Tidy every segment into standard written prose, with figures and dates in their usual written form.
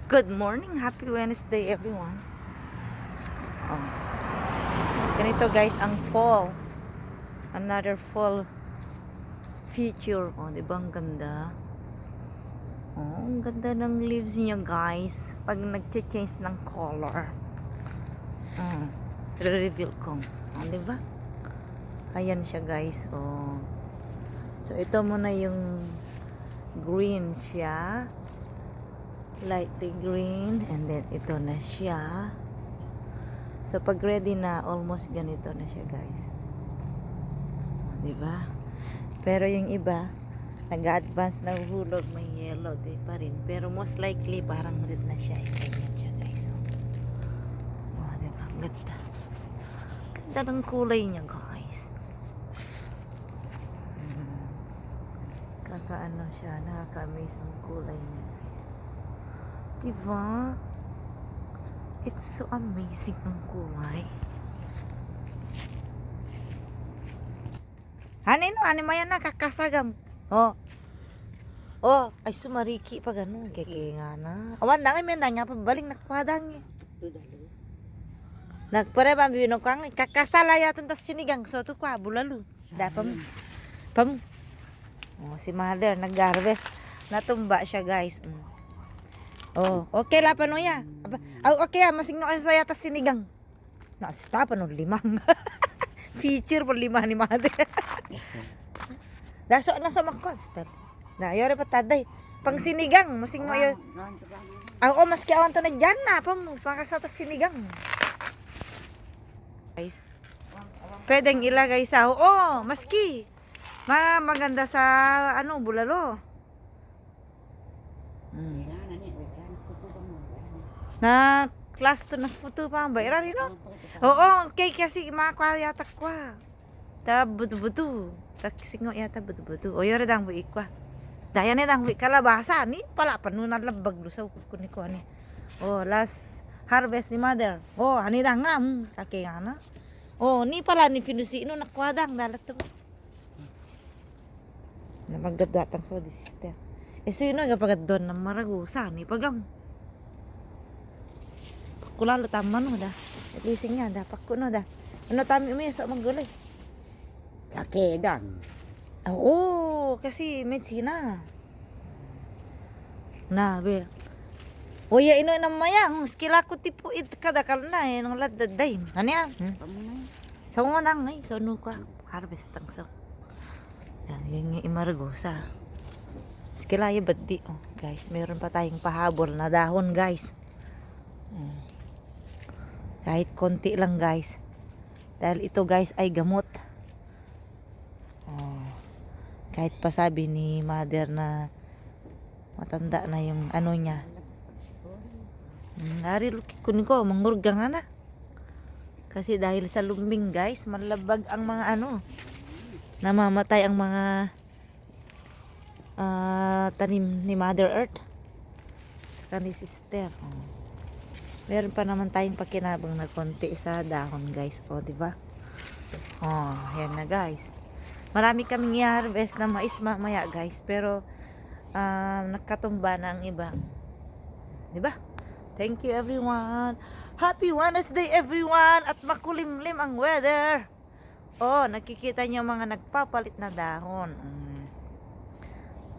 Good morning, happy Wednesday everyone. Oh. Ganito guys ang fall. Another fall feature. Oh, di ba ang ganda? Oh, ang ganda ng leaves niya guys. Pag nagche-change ng color. Re-reveal ko. Oh, di ba? Ayan siya guys. Oh. So ito muna yung green siya. Lightly green, and then ito na siya. So pag ready na, almost ganito na siya guys, diba? Pero yung iba nag-advance na hulog, may yellow di pa rin, pero most likely parang red na siya. Ganyan siya guys. Oh, diba? Ganda, ganda ng kulay niya guys. Kakaano siya, nakaka-amaze ang kulay niya guys. Diba? It's so amazing ang kulay. Ano mayan na kakasagam. Oh. Oh, ay sumariki pa ganun. Kaya nga na. Awan na may nga pabaling nakwadang eh. Nagpare ba bino kang kakasala yatan tas sinigang so to kwa bulalo. Dapam. Pam. Oh, si mother nag-harvest. Natumba siya guys. Oh, okay la pano ya. Okay ya, masing no sa yata sinigang. Nasta pa no limang. Feature po lima ni mother. Daso na sa makonstel. Na yore pa taday. Pang sinigang, masing no yo. Oh, maski awan to na diyan na pam pakasa ta sinigang. Guys. Pwedeng ilagay sa maski maganda sa ano bulalo. Na class to na photo pa ba ira no? Oo, okay kasi makwa yata kwa. Ta butu-butu. Taksingo yata butu-butu. O yore dang buik kwa. Daya ni dang buik kalabasa ni pala panunan labag lusaw ko ni ko ani. Oh, last harvest ni mother. Oh, ani dang ngam kake ana. Oh, ni pala ni finusi no nakwadang dalat to. Na magdadatang so di sister. Sino nga pagadon ng maragusa ni pagam. Kulalo tama no da. Lising niya da pakkuno da. Ano tami mo sa maggulay? Kake dang. Oo, kasi medicina. Na be. Oya ino na mayang skila ko tipo it kada kalna nang laddaday. Ano ya? So mo nang ay so no ka harvest tang so. Yan yung imaragosa. Skila ya baddi oh, guys. Meron pa tayong pahabol na dahon guys. Kahit konti lang guys. Dahil ito guys ay gamot. Oh. Kahit pa sabi ni mother na matanda na yung ano niya. Ari lukit ko niko mangurga nga na. Kasi dahil sa lumbing guys, malabag ang mga ano. Namamatay ang mga tanim ni Mother Earth. Saka ni sister. Oh. Meron pa naman tayong pakinabang na konti sa dahon guys. O, diba? Oh, yan na guys. Marami kaming i-harvest na mais mamaya guys. Pero, nakatumba na ang iba. Diba? Thank you everyone. Happy Wednesday everyone. At makulimlim ang weather. Oh, nakikita niyo mga nagpapalit na dahon.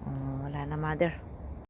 Oh, wala na mother.